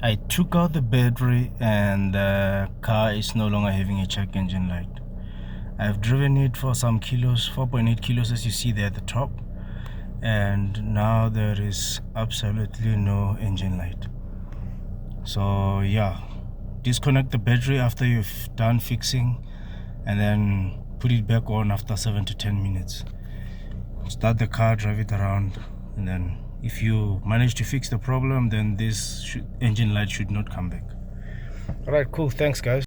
I took out the battery and the car is no longer having a check engine light. I've driven it for some kilos, 4.8 kilos as you see there at the top, and now there is absolutely no engine light. So yeah, disconnect the battery after you've done fixing and then put it back on after 7 to 10 minutes. Start the car, drive it around, and then if you manage to fix the problem, then this engine light should not come back. Alright, cool, thanks guys.